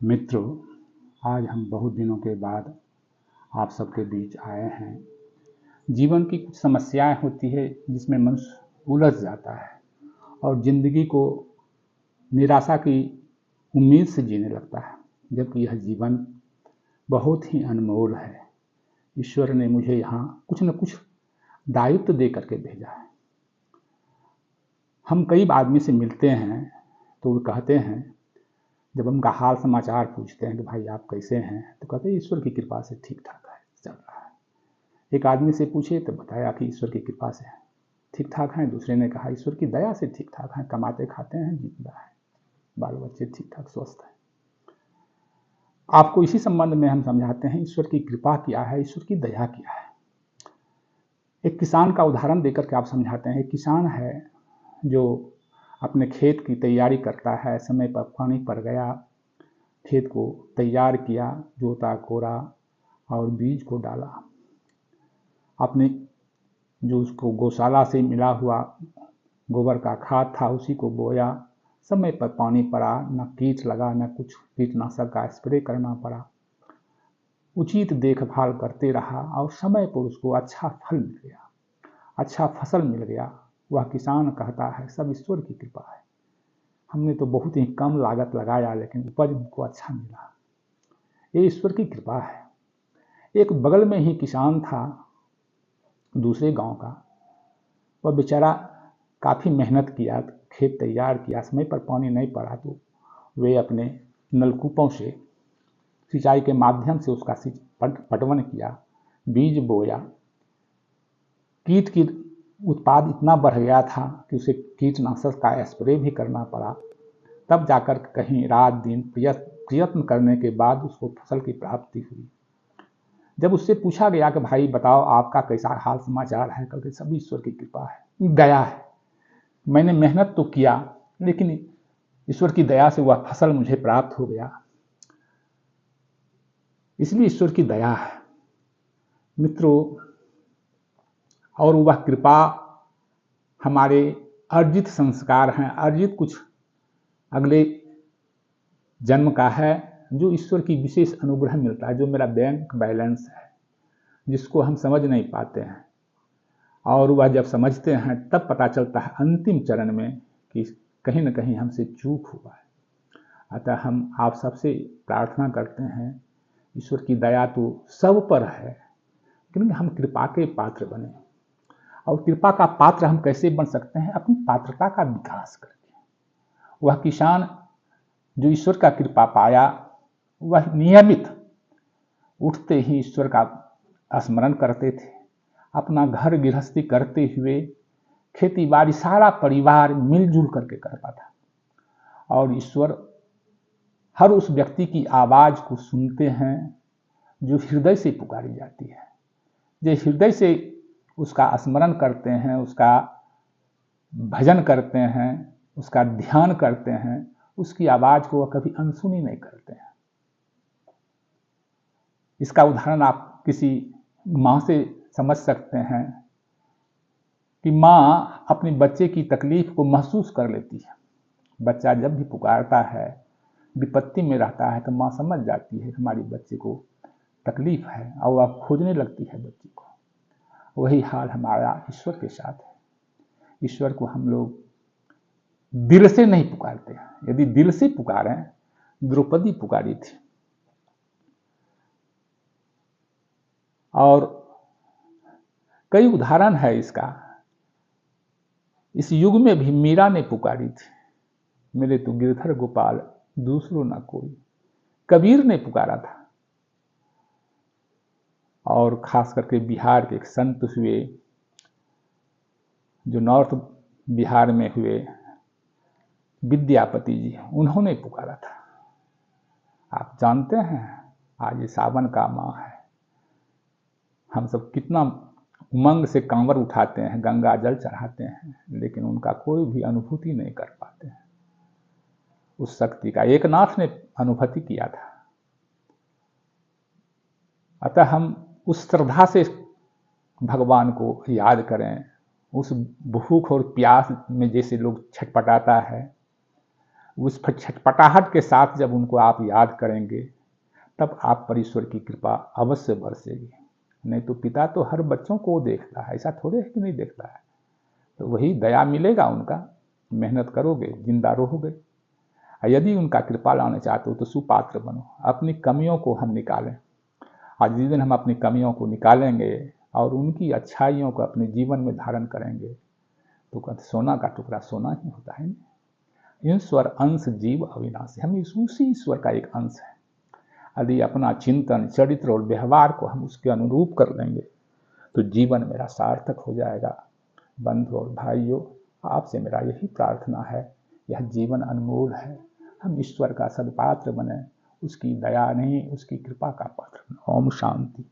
मित्रों, आज हम बहुत दिनों के बाद आप सबके बीच आए हैं। जीवन की कुछ समस्याएं होती है जिसमें मनुष्य उलझ जाता है और ज़िंदगी को निराशा की उम्मीद से जीने लगता है, जबकि यह जीवन बहुत ही अनमोल है। ईश्वर ने मुझे यहाँ कुछ न कुछ दायित्व दे करके भेजा है। हम कई आदमी से मिलते हैं तो वो कहते हैं, जब उनका हाल समाचार पूछते हैं कि भाई आप कैसे हैं, तो कहते हैं ईश्वर की कृपा से ठीक ठाक है, चल रहा है। एक आदमी से पूछे तो बताया कि ईश्वर की कृपा से ठीक ठाक हैं। दूसरे ने कहा ईश्वर की दया से ठीक ठाक हैं, कमाते खाते हैं, जीता है, बाल बच्चे ठीक ठाक स्वस्थ हैं। आपको इसी संबंध में हम समझाते हैं ईश्वर की कृपा क्या है, ईश्वर की दया क्या है। एक किसान का उदाहरण देकर के आप समझाते हैं। एक किसान है जो अपने खेत की तैयारी करता है, समय पर पानी पड़ गया, खेत को तैयार किया, जोता कोड़ा और बीज को डाला। आपने जो उसको गौशाला से मिला हुआ गोबर का खाद था उसी को बोया, समय पर पानी पड़ा, न कीट लगा, न कुछ कीटनाशक का स्प्रे करना पड़ा, उचित देखभाल करते रहा और समय पर उसको अच्छा फल मिल गया, अच्छा फसल मिल गया। वह किसान कहता है सब ईश्वर की कृपा है, हमने तो बहुत ही कम लागत लगाया लेकिन उपज हमको अच्छा मिला, ये ईश्वर की कृपा है। एक बगल में ही किसान था दूसरे गांव का, वह बेचारा काफ़ी मेहनत किया, खेत तैयार किया, समय पर पानी नहीं पड़ा तो वे अपने नलकूपों से सिंचाई के माध्यम से उसका पटवन किया, बीज बोया। कीट की उत्पाद इतना बढ़ गया था कि उसे कीटनाशक का स्प्रे भी करना पड़ा, तब जाकर कहीं रात दिन प्रयत्न करने के बाद उसको फसल की प्राप्ति हुई। जब उससे पूछा गया कि भाई बताओ आपका कैसा हाल समाचार है, कहते सब ईश्वर की कृपा है, दया है, मैंने मेहनत तो किया लेकिन ईश्वर की दया से वह फसल मुझे प्राप्त हो गया, इसलिए ईश्वर की दया है। मित्रों, और वह कृपा हमारे अर्जित संस्कार हैं, अर्जित कुछ अगले जन्म का है, जो ईश्वर की विशेष अनुग्रह मिलता है, जो मेरा बैंक बैलेंस है, जिसको हम समझ नहीं पाते हैं। और वह जब समझते हैं तब पता चलता है अंतिम चरण में कि कहीं न कहीं हमसे चूक हुआ है। अतः हम आप सबसे प्रार्थना करते हैं, ईश्वर की दया तो सब पर है, लेकिन हम कृपा के पात्र बने। और कृपा का पात्र हम कैसे बन सकते हैं? अपनी पात्रता का विकास करके। वह किसान जो ईश्वर का कृपा पाया, वह नियमित उठते ही ईश्वर का स्मरण करते थे, अपना घर गृहस्थी करते हुए खेती बाड़ी सारा परिवार मिलजुल करके करता था। और ईश्वर हर उस व्यक्ति की आवाज को सुनते हैं जो हृदय से पुकारी जाती है, जो हृदय से उसका स्मरण करते हैं, उसका भजन करते हैं, उसका ध्यान करते हैं, उसकी आवाज को वह कभी अनसुनी नहीं करते हैं। इसका उदाहरण आप किसी माँ से समझ सकते हैं कि माँ अपने बच्चे की तकलीफ को महसूस कर लेती है। बच्चा जब भी पुकारता है, विपत्ति में रहता है, तो माँ समझ जाती है कि हमारी बच्चे को तकलीफ है और वह खोजने लगती है बच्चे को। वही हाल हमारा ईश्वर के साथ है। ईश्वर को हम लोग दिल से नहीं पुकारते हैं। यदि दिल से पुकारें, द्रौपदी पुकारी थी और कई उदाहरण है इसका। इस युग में भी मीरा ने पुकारी थी, मेरे तो गिरधर गोपाल दूसरो ना कोई। कबीर ने पुकारा था। और खास करके बिहार के एक संत हुए जो नॉर्थ बिहार में हुए, विद्यापति जी, उन्होंने पुकारा था। आप जानते हैं आज ये सावन का माह है, हम सब कितना उमंग से कांवर उठाते हैं, गंगा जल चढ़ाते हैं, लेकिन उनका कोई भी अनुभूति नहीं कर पाते हैं उस शक्ति का। एकनाथ ने अनुभूति किया था। अतः हम उस श्रद्धा से भगवान को याद करें। उस भूख और प्यास में जैसे लोग छटपटाता है, उस छटपटाहट के साथ जब उनको आप याद करेंगे तब आप पर ईश्वर की कृपा अवश्य बरसेगी। नहीं तो पिता तो हर बच्चों को देखता है, ऐसा थोड़े है कि नहीं देखता है। तो वही दया मिलेगा उनका, मेहनत करोगे, जिंदा रहोगे। यदि उनका कृपा लाना चाहते हो तो सुपात्र बनो, अपनी कमियों को हम निकालें। आज जिस दिन हम अपनी कमियों को निकालेंगे और उनकी अच्छाइयों को अपने जीवन में धारण करेंगे तो कहते सोना का टुकड़ा सोना ही होता है। ईश्वर अंश जीव अविनाशी, हम उसी ईश्वर का एक अंश है। यदि अपना चिंतन, चरित्र और व्यवहार को हम उसके अनुरूप कर लेंगे तो जीवन मेरा सार्थक हो जाएगा। बंधु और भाइयों, आपसे मेरा यही प्रार्थना है, यह जीवन अनमोल है, हम ईश्वर का सदपात्र बने, उसकी दया नहीं उसकी कृपा का पात्र। ओम शांति।